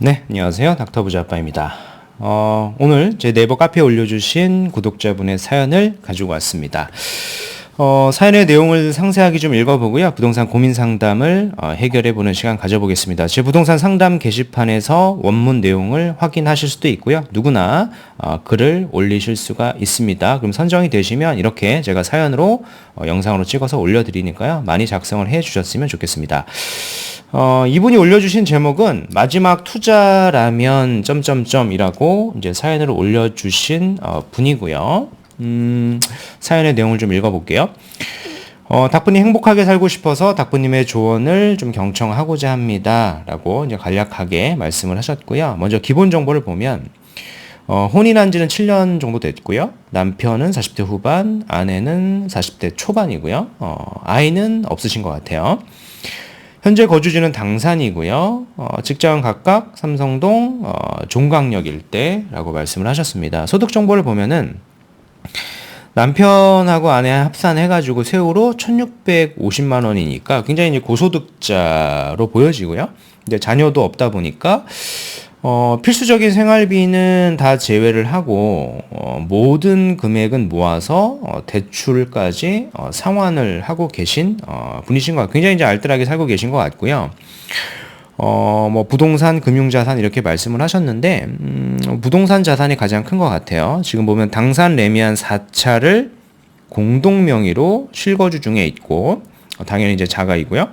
네, 안녕하세요. 닥터부자 아빠입니다. 오늘 제 네이버 카페에 올려주신 구독자분의 사연을 가지고 왔습니다. 사연의 내용을 상세하게 좀 읽어보고요. 부동산 고민 상담을 해결해보는 시간 가져보겠습니다. 제 부동산 상담 게시판에서 원문 내용을 확인하실 수도 있고요. 누구나 글을 올리실 수가 있습니다. 그럼 선정이 되시면 이렇게 제가 사연으로 영상으로 찍어서 올려드리니까요. 많이 작성을 해주셨으면 좋겠습니다. 이분이 올려주신 제목은 마지막 투자라면 점점점이라고 이제 사연을 올려주신 분이고요. 사연의 내용을 좀 읽어볼게요. 닥부님 행복하게 살고 싶어서 닥부님의 조언을 좀 경청하고자 합니다. 라고 이제 간략하게 말씀을 하셨고요. 먼저 기본 정보를 보면, 혼인한 지는 7년 정도 됐고요. 남편은 40대 후반, 아내는 40대 초반이고요. 아이는 없으신 것 같아요. 현재 거주지는 당산이고요. 직장은 각각 삼성동, 종강역 일대라고 말씀을 하셨습니다. 소득 정보를 보면은 남편하고 아내 합산해가지고 세후로 1,650만 원이니까 굉장히 이제 고소득자로 보여지고요. 근데 자녀도 없다 보니까 필수적인 생활비는 다 제외를 하고 모든 금액은 모아서 대출까지 상환을 하고 계신 분이신 것 같아요. 굉장히 이제 알뜰하게 살고 계신 것 같고요. 뭐 부동산, 금융자산 이렇게 말씀을 하셨는데 부동산 자산이 가장 큰 것 같아요. 지금 보면 당산 레미안 4차를 공동 명의로 실거주 중에 있고 당연히 이제 자가이고요.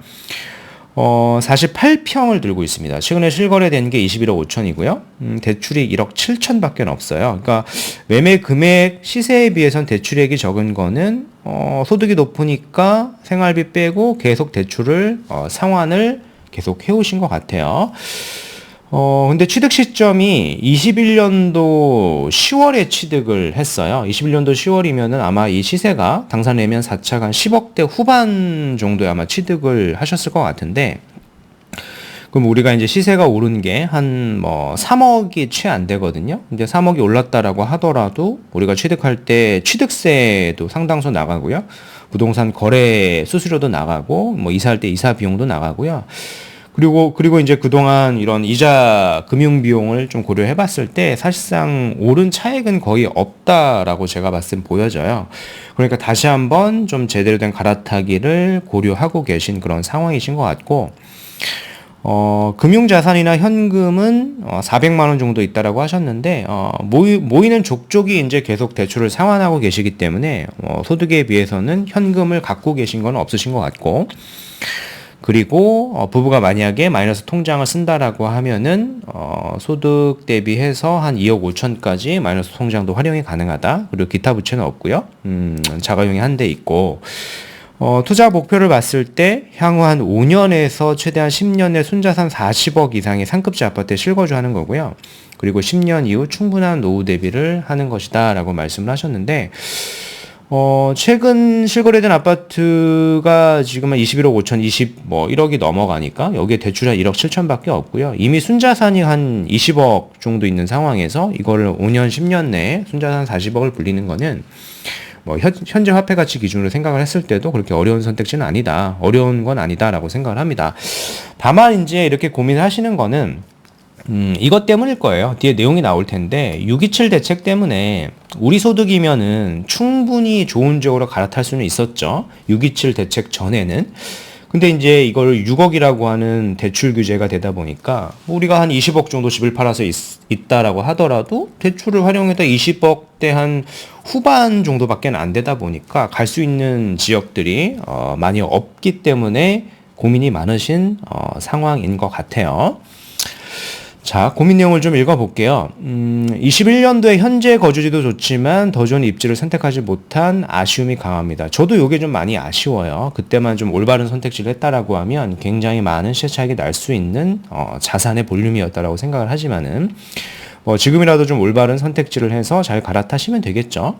48평을 들고 있습니다. 최근에 실거래된 게 21억 5천이고요. 대출이 1억 7천밖에 없어요. 그러니까 매매 금액 시세에 비해선 대출액이 적은 거는 소득이 높으니까 생활비 빼고 계속 대출을 상환을 계속 해오신 것 같아요. 근데 취득 시점이 21년도 10월에 취득을 했어요. 21년도 10월이면은 아마 이 시세가 당산 레미안 4차가 한 10억대 후반 정도에 아마 취득을 하셨을 것 같은데, 그럼 우리가 이제 시세가 오른 게 한 뭐 3억이 채 안 되거든요. 근데 3억이 올랐다라고 하더라도 우리가 취득할 때 취득세도 상당수 나가고요. 부동산 거래 수수료도 나가고 뭐 이사할 때 이사 비용도 나가고요. 그리고 이제 그동안 이런 이자 금융 비용을 좀 고려해 봤을 때 사실상 오른 차액은 거의 없다라고 제가 봤을 때 보여져요. 그러니까 다시 한번 좀 제대로 된 갈아타기를 고려하고 계신 그런 상황이신 것 같고, 금융자산이나 현금은 400만 원 정도 있다라고 하셨는데, 모이는 족족이 이제 계속 대출을 상환하고 계시기 때문에 소득에 비해서는 현금을 갖고 계신 건 없으신 것 같고, 그리고 부부가 만약에 마이너스 통장을 쓴다라고 하면은 소득 대비해서 한 2억 5천까지 마이너스 통장도 활용이 가능하다. 그리고 기타 부채는 없고요. 자가용이 한 대 있고, 투자 목표를 봤을 때 향후 한 5년에서 최대한 10년의 순자산 40억 이상의 상급지 아파트에 실거주하는 거고요. 그리고 10년 이후 충분한 노후 대비를 하는 것이다 라고 말씀을 하셨는데, 최근 실거래된 아파트가 지금 한 21억 5천, 1억이 넘어가니까 여기에 대출이 한 1억 7천밖에 없고요. 이미 순자산이 한 20억 정도 있는 상황에서 이거를 5년, 10년 내에 순자산 40억을 불리는 거는 뭐 현재 화폐 가치 기준으로 생각을 했을 때도 그렇게 어려운 선택지는 아니다. 어려운 건 아니다라고 생각을 합니다. 다만 이제 이렇게 고민을 하시는 거는 이것 때문일 거예요. 뒤에 내용이 나올 텐데 627 대책 때문에 우리 소득이면은 충분히 좋은 지역으로 갈아탈 수는 있었죠. 627 대책 전에는. 근데 이제 이걸 6억이라고 하는 대출 규제가 되다 보니까 우리가 한 20억 정도 집을 팔아서 있다라고 하더라도 대출을 활용해서 20억대 한 후반 정도밖에 안 되다 보니까 갈 수 있는 지역들이 많이 없기 때문에 고민이 많으신 상황인 것 같아요. 자, 고민 내용을 좀 읽어볼게요. 21년도에 현재 거주지도 좋지만 더 좋은 입지를 선택하지 못한 아쉬움이 강합니다. 저도 이게 좀 많이 아쉬워요. 그때만 좀 올바른 선택지를 했다라고 하면 굉장히 많은 시세 차익이 날 수 있는 자산의 볼륨이었다라고 생각을 하지만은 지금이라도 좀 올바른 선택지를 해서 잘 갈아타시면 되겠죠.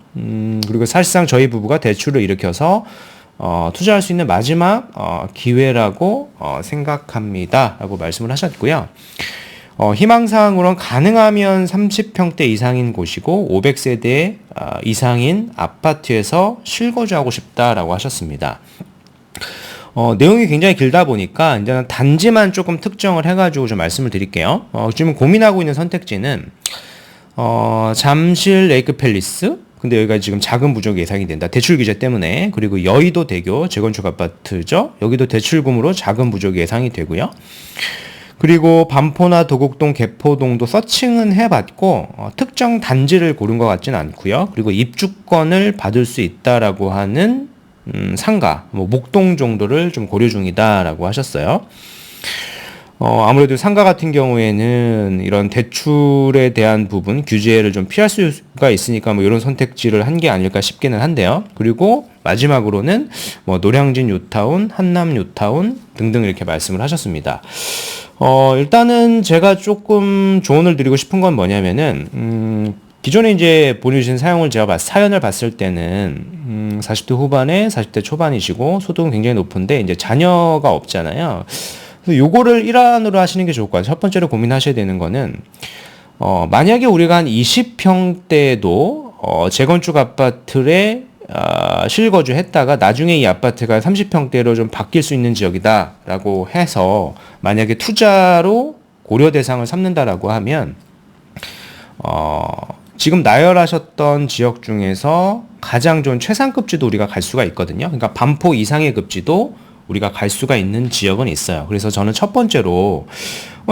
그리고 사실상 저희 부부가 대출을 일으켜서 투자할 수 있는 마지막 기회라고 생각합니다. 라고 말씀을 하셨고요. 희망사항으로는 가능하면 30평대 이상인 곳이고 500세대 이상인 아파트에서 실거주하고 싶다라고 하셨습니다. 내용이 굉장히 길다 보니까 이제 단지만 조금 특정을 해가지고 좀 말씀을 드릴게요. 지금 고민하고 있는 선택지는 잠실 레이크 팰리스. 근데 여기가 지금 자금 부족이 예상이 된다. 대출 규제 때문에. 그리고 여의도 대교 재건축 아파트죠. 여기도 대출금으로 자금 부족이 예상이 되고요. 그리고 반포나 도곡동, 개포동도 서칭은 해봤고 특정 단지를 고른 것 같지는 않고요. 그리고 입주권을 받을 수 있다라고 하는 상가, 목동 정도를 좀 고려 중이다라고 하셨어요. 아무래도 상가 같은 경우에는 이런 대출에 대한 부분, 규제를 좀 피할 수가 있으니까 이런 선택지를 한 게 아닐까 싶기는 한데요. 그리고 마지막으로는 노량진 요타운, 한남 요타운 등등 이렇게 말씀을 하셨습니다. 일단은 제가 조금 조언을 드리고 싶은 건 뭐냐면은, 기존에 이제 보내주신 사연을 봤을 때는, 40대 후반에 40대 초반이시고, 소득은 굉장히 높은데, 이제 자녀가 없잖아요. 그래서 요거를 일환으로 하시는 게 좋을 것 같아요. 첫 번째로 고민하셔야 되는 거는, 만약에 우리가 한 20평대도, 재건축 아파트에 실거주 했다가 나중에 이 아파트가 30평대로 좀 바뀔 수 있는 지역이다라고 해서 만약에 투자로 고려 대상을 삼는다라고 하면 지금 나열하셨던 지역 중에서 가장 좋은 최상급지도 우리가 갈 수가 있거든요. 그러니까 반포 이상의 급지도 우리가 갈 수가 있는 지역은 있어요. 그래서 저는 첫 번째로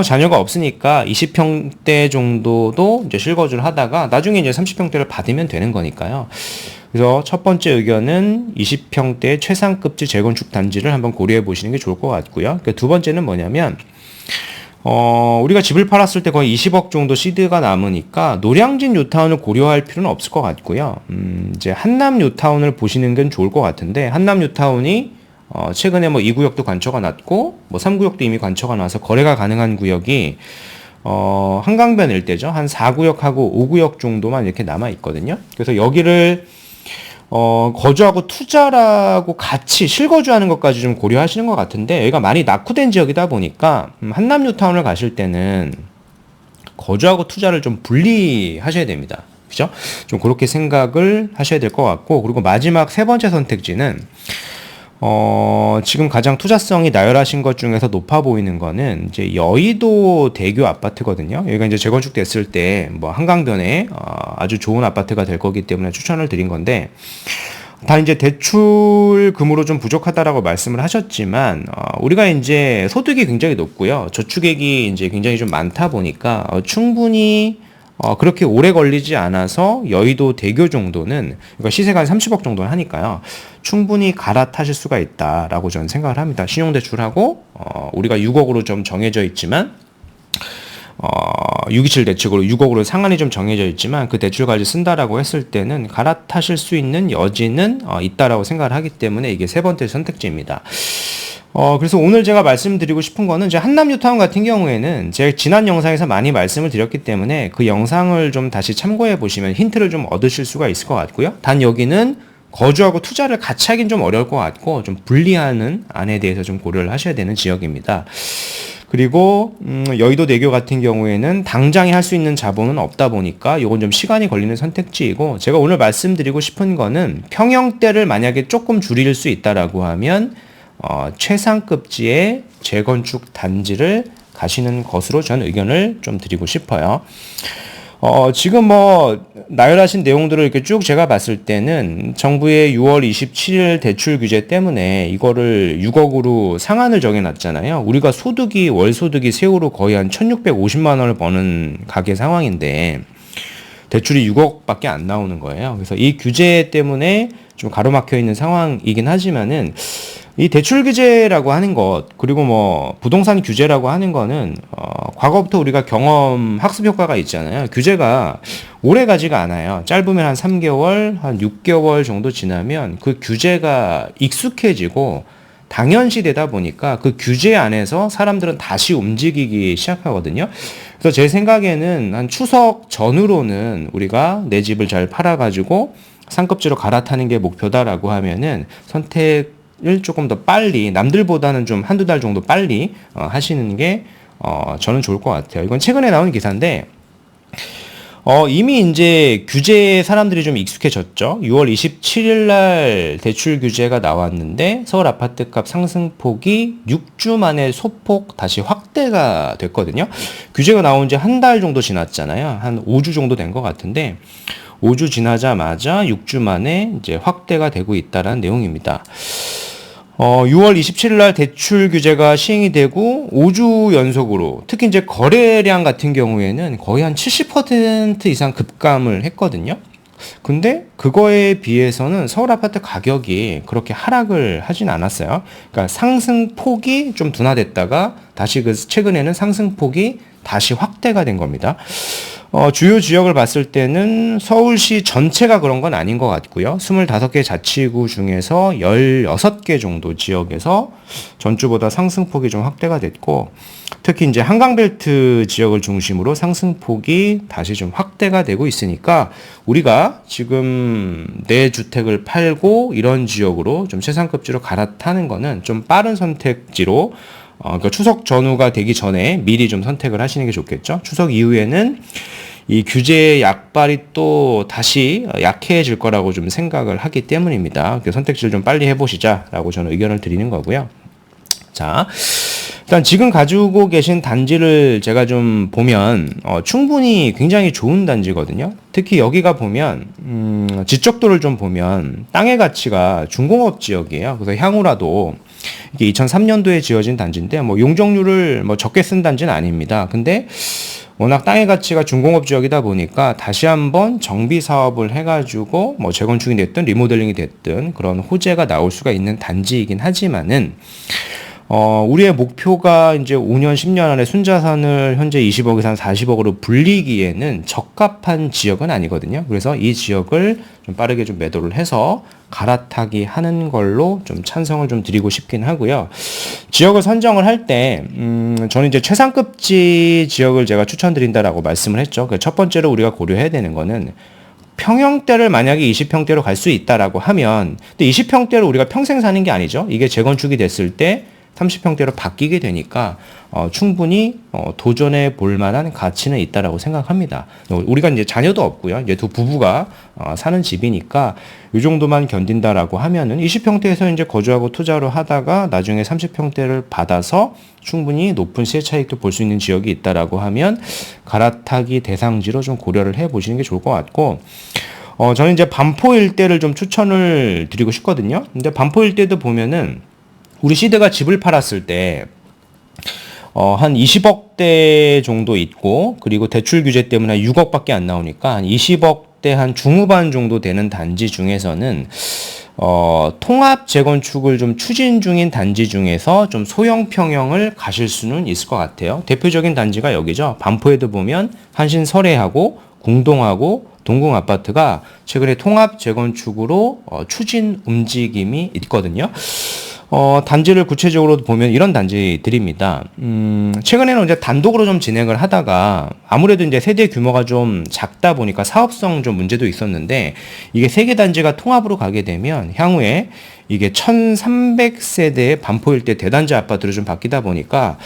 자녀가 없으니까 20평대 정도도 이제 실거주를 하다가 나중에 이제 30평대를 받으면 되는 거니까요. 그래서 첫 번째 의견은 20평대 최상급지 재건축 단지를 한번 고려해 보시는 게 좋을 것 같고요. 두 번째는 뭐냐면 우리가 집을 팔았을 때 거의 20억 정도 시드가 남으니까 노량진 요타운을 고려할 필요는 없을 것 같고요. 이제 한남 요타운을 보시는 건 좋을 것 같은데 한남 요타운이 최근에 2구역도 관처가 났고 3구역도 이미 관처가 나서 거래가 가능한 구역이 한강변 일대죠. 한 4구역하고 5구역 정도만 이렇게 남아 있거든요. 그래서 여기를 거주하고 투자라고 같이 실거주하는 것까지 좀 고려하시는 것 같은데 여기가 많이 낙후된 지역이다 보니까 한남 뉴타운을 가실 때는 거주하고 투자를 좀 분리하셔야 됩니다. 그죠? 좀 그렇게 생각을 하셔야 될 것 같고 그리고 마지막 세 번째 선택지는 지금 가장 투자성이 나열하신 것 중에서 높아 보이는 거는 이제 여의도 대교 아파트거든요. 여기가 이제 재건축됐을 때 한강변에 아주 좋은 아파트가 될 거기 때문에 추천을 드린 건데 다 이제 대출금으로 좀 부족하다라고 말씀을 하셨지만 우리가 이제 소득이 굉장히 높고요. 저축액이 이제 굉장히 좀 많다 보니까 충분히 그렇게 오래 걸리지 않아서 여의도 대교 정도는, 그러니까 시세가 한 30억 정도 하니까요. 충분히 갈아타실 수가 있다라고 저는 생각을 합니다. 신용대출하고, 우리가 6억으로 좀 정해져 있지만, 627 대책으로 6억으로 상한이 좀 정해져 있지만 그 대출까지 쓴다라고 했을 때는 갈아타실 수 있는 여지는 있다라고 생각을 하기 때문에 이게 세 번째 선택지입니다. 그래서 오늘 제가 말씀드리고 싶은 거는 이제 한남 뉴타운 같은 경우에는 제가 지난 영상에서 많이 말씀을 드렸기 때문에 그 영상을 좀 다시 참고해 보시면 힌트를 좀 얻으실 수가 있을 것 같고요. 단 여기는 거주하고 투자를 같이 하긴 좀 어려울 것 같고 좀 분리하는 안에 대해서 좀 고려를 하셔야 되는 지역입니다. 그리고 여의도 내교 같은 경우에는 당장에 할 수 있는 자본은 없다 보니까 이건 좀 시간이 걸리는 선택지이고 제가 오늘 말씀드리고 싶은 거는 평형대를 만약에 조금 줄일 수 있다라고 하면 최상급지의 재건축 단지를 가시는 것으로 저는 의견을 좀 드리고 싶어요. 지금 나열하신 내용들을 이렇게 쭉 제가 봤을 때는 정부의 6월 27일 대출 규제 때문에 이거를 6억으로 상한을 정해놨잖아요. 우리가 월 소득이 세후로 거의 한 1,650만 원을 버는 가계 상황인데 대출이 6억밖에 안 나오는 거예요. 그래서 이 규제 때문에 좀 가로막혀 있는 상황이긴 하지만은 이 대출 규제라고 하는 것, 그리고 부동산 규제라고 하는 거는, 과거부터 우리가 경험, 학습 효과가 있잖아요. 규제가 오래 가지가 않아요. 짧으면 한 3개월, 한 6개월 정도 지나면 그 규제가 익숙해지고 당연시 되다 보니까 그 규제 안에서 사람들은 다시 움직이기 시작하거든요. 그래서 제 생각에는 한 추석 전후로는 우리가 내 집을 잘 팔아가지고 상급지로 갈아타는 게 목표다라고 하면은 선택을 조금 더 빨리, 남들보다는 좀 한두 달 정도 빨리 하시는 게 저는 좋을 것 같아요. 이건 최근에 나온 기사인데 이미 이제 규제에 사람들이 좀 익숙해졌죠. 6월 27일 날 대출 규제가 나왔는데 서울 아파트값 상승폭이 6주 만에 소폭 다시 확대가 됐거든요. 규제가 나온 지 한 달 정도 지났잖아요. 한 5주 정도 된 것 같은데 5주 지나자마자 6주 만에 이제 확대가 되고 있다라는 내용입니다. 6월 27일 날 대출 규제가 시행이 되고 5주 연속으로 특히 이제 거래량 같은 경우에는 거의 한 70% 이상 급감을 했거든요. 근데 그거에 비해서는 서울 아파트 가격이 그렇게 하락을 하진 않았어요. 그러니까 상승폭이 좀 둔화됐다가 다시 최근에는 상승폭이 다시 확대가 된 겁니다. 주요 지역을 봤을 때는 서울시 전체가 그런 건 아닌 것 같고요. 25개 자치구 중에서 16개 정도 지역에서 전주보다 상승폭이 좀 확대가 됐고, 특히 이제 한강벨트 지역을 중심으로 상승폭이 다시 좀 확대가 되고 있으니까 우리가 지금 내 주택을 팔고 이런 지역으로 좀 최상급지로 갈아타는 거는 좀 빠른 선택지로 그러니까 추석 전후가 되기 전에 미리 좀 선택을 하시는 게 좋겠죠. 추석 이후에는 이 규제의 약발이 또 다시 약해질 거라고 좀 생각을 하기 때문입니다. 그 선택지를 좀 빨리 해보시자라고 저는 의견을 드리는 거고요. 자, 일단 지금 가지고 계신 단지를 제가 좀 보면 충분히 굉장히 좋은 단지거든요. 특히 여기가 보면 지적도를 좀 보면 땅의 가치가 중공업 지역이에요. 그래서 향후라도 이게 2003년도에 지어진 단지인데 뭐 용적률을 뭐 적게 쓴 단지는 아닙니다. 근데 워낙 땅의 가치가 중공업 지역이다 보니까 다시 한번 정비 사업을 해가지고 뭐 재건축이 됐든 리모델링이 됐든 그런 호재가 나올 수가 있는 단지이긴 하지만은 우리의 목표가 이제 5년, 10년 안에 순자산을 현재 20억에서 한 40억으로 불리기에는 적합한 지역은 아니거든요. 그래서 이 지역을 좀 빠르게 좀 매도를 해서 갈아타기 하는 걸로 좀 찬성을 좀 드리고 싶긴 하고요. 지역을 선정을 할 때, 저는 이제 최상급지 지역을 제가 추천드린다라고 말씀을 했죠. 그러니까 첫 번째로 우리가 고려해야 되는 거는 평형대를 만약에 20평대로 갈 수 있다라고 하면, 근데 20평대로 우리가 평생 사는 게 아니죠. 이게 재건축이 됐을 때 30평대로 바뀌게 되니까 충분히 도전해 볼 만한 가치는 있다라고 생각합니다. 우리가 이제 자녀도 없고요. 이제 두 부부가 사는 집이니까 이 정도만 견딘다라고 하면은 20평대에서 이제 거주하고 투자로 하다가 나중에 30평대를 받아서 충분히 높은 시세 차익도 볼 수 있는 지역이 있다라고 하면 갈아타기 대상지로 좀 고려를 해 보시는 게 좋을 것 같고, 저는 이제 반포 일대를 좀 추천을 드리고 싶거든요. 근데 반포 일대도 보면은 우리 시드가 집을 팔았을 때 한 20억대 정도 있고, 그리고 대출 규제 때문에 한 6억밖에 안 나오니까 한 20억대 한 중후반 정도 되는 단지 중에서는 통합 재건축을 좀 추진 중인 단지 중에서 좀 소형 평형을 가실 수는 있을 것 같아요. 대표적인 단지가 여기죠. 반포에도 보면 한신설해하고 궁동하고 동궁 아파트가 최근에 통합 재건축으로 추진 움직임이 있거든요. 단지를 구체적으로 보면 이런 단지들입니다. 최근에는 이제 단독으로 좀 진행을 하다가 아무래도 이제 세대 규모가 좀 작다 보니까 사업성 좀 문제도 있었는데, 이게 세 개 단지가 통합으로 가게 되면 향후에 이게 1300세대의 반포 일대 대단지 아파트로 좀 바뀌다 보니까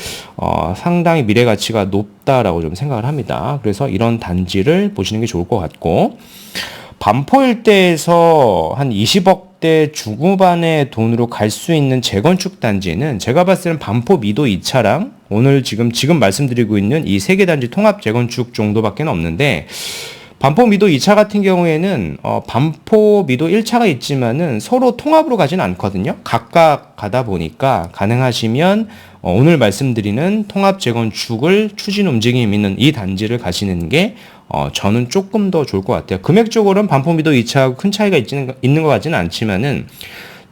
상당히 미래 가치가 높다라고 좀 생각을 합니다. 그래서 이런 단지를 보시는 게 좋을 것 같고, 반포 일대에서 한 20억대 중후반의 돈으로 갈 수 있는 재건축 단지는 제가 봤을 때는 반포 미도 2차랑 오늘 지금 말씀드리고 있는 이 세 개 단지 통합 재건축 정도밖에 없는데, 반포 미도 2차 같은 경우에는 반포 미도 1차가 있지만은 서로 통합으로 가지는 않거든요. 각각 가다 보니까 가능하시면 오늘 말씀드리는 통합 재건축을 추진 움직임 있는 이 단지를 가시는 게 저는 조금 더 좋을 것 같아요. 금액적으로는 반포 미도 2차하고 큰 차이가 있는 것 같지는 않지만은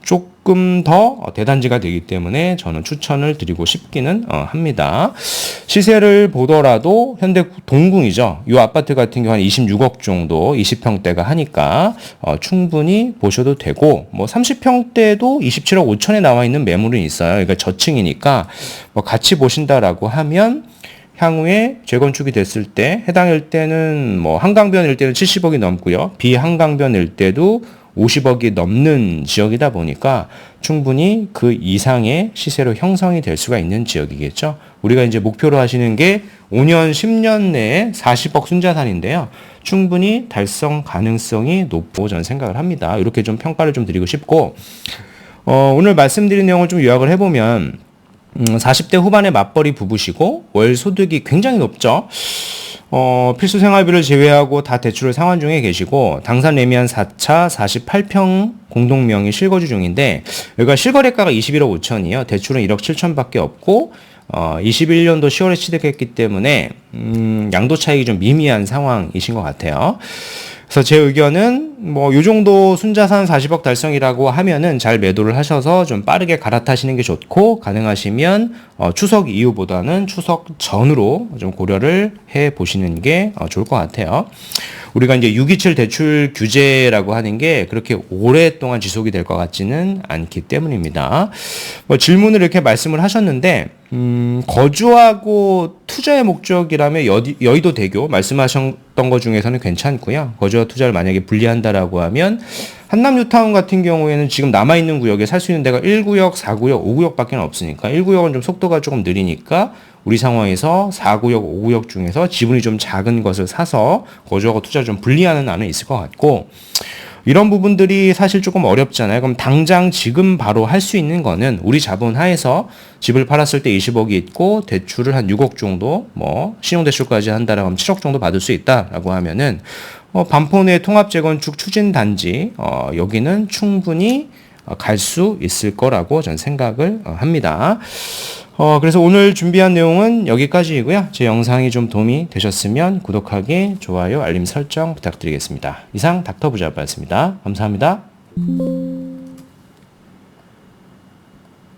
조금 더 대단지가 되기 때문에 저는 추천을 드리고 싶기는 합니다. 시세를 보더라도 현대 동궁이죠. 이 아파트 같은 경우 한 26억 정도 20평대가 하니까 충분히 보셔도 되고, 뭐 30평대도 27억 5천에 나와 있는 매물은 있어요. 그러니까 저층이니까 뭐 같이 보신다라고 하면 향후에 재건축이 됐을 때 해당 일대는 뭐 한강변 일대는 70억이 넘고요. 비한강변 일대도 50억이 넘는 지역이다 보니까 충분히 그 이상의 시세로 형성이 될 수가 있는 지역이겠죠. 우리가 이제 목표로 하시는 게 5년, 10년 내에 40억 순자산인데요. 충분히 달성 가능성이 높고 저는 생각을 합니다. 이렇게 좀 평가를 좀 드리고 싶고, 오늘 말씀드린 내용을 좀 요약을 해보면 40대 후반의 맞벌이 부부시고 월 소득이 굉장히 높죠. 필수 생활비를 제외하고 다 대출을 상환 중에 계시고 당산 레미안 4차 48평 공동명의 실거주 중인데 여기가 실거래가가 21억 5천이에요. 대출은 1억 7천밖에 없고 21년도 10월에 취득했기 때문에 양도 차익이 좀 미미한 상황이신 것 같아요. 그래서 제 의견은 뭐 요 정도 순자산 40억 달성이라고 하면은 잘 매도를 하셔서 좀 빠르게 갈아타시는 게 좋고, 가능하시면 추석 이후보다는 추석 전으로 좀 고려를 해 보시는 게 좋을 것 같아요. 우리가 이제 627 대출 규제라고 하는 게 그렇게 오랫동안 지속이 될 것 같지는 않기 때문입니다. 뭐 질문을 이렇게 말씀을 하셨는데, 거주하고 투자의 목적이라면 여의도 대교 말씀하셨던 것 중에서는 괜찮고요. 거주와 투자를 만약에 분리한다라고 하면 한남 뉴타운 같은 경우에는 지금 남아있는 구역에 살 수 있는 데가 1구역, 4구역, 5구역밖에 없으니까 1구역은 좀 속도가 조금 느리니까 우리 상황에서 4구역, 5구역 중에서 지분이 좀 작은 것을 사서 거주하고 투자를 좀 분리하는 안은 있을 것 같고, 이런 부분들이 사실 조금 어렵잖아요. 그럼 당장 지금 바로 할 수 있는 거는 우리 자본 하에서 집을 팔았을 때 20억이 있고 대출을 한 6억 정도, 뭐 신용대출까지 한다라고 하면 7억 정도 받을 수 있다라고 하면은 반포내 통합재건축 추진단지 여기는 충분히 갈 수 있을 거라고 저는 생각을 합니다. 그래서 오늘 준비한 내용은 여기까지이고요. 제 영상이 좀 도움이 되셨으면 구독하기, 좋아요, 알림 설정 부탁드리겠습니다. 이상 닥터부자였습니다. 감사합니다.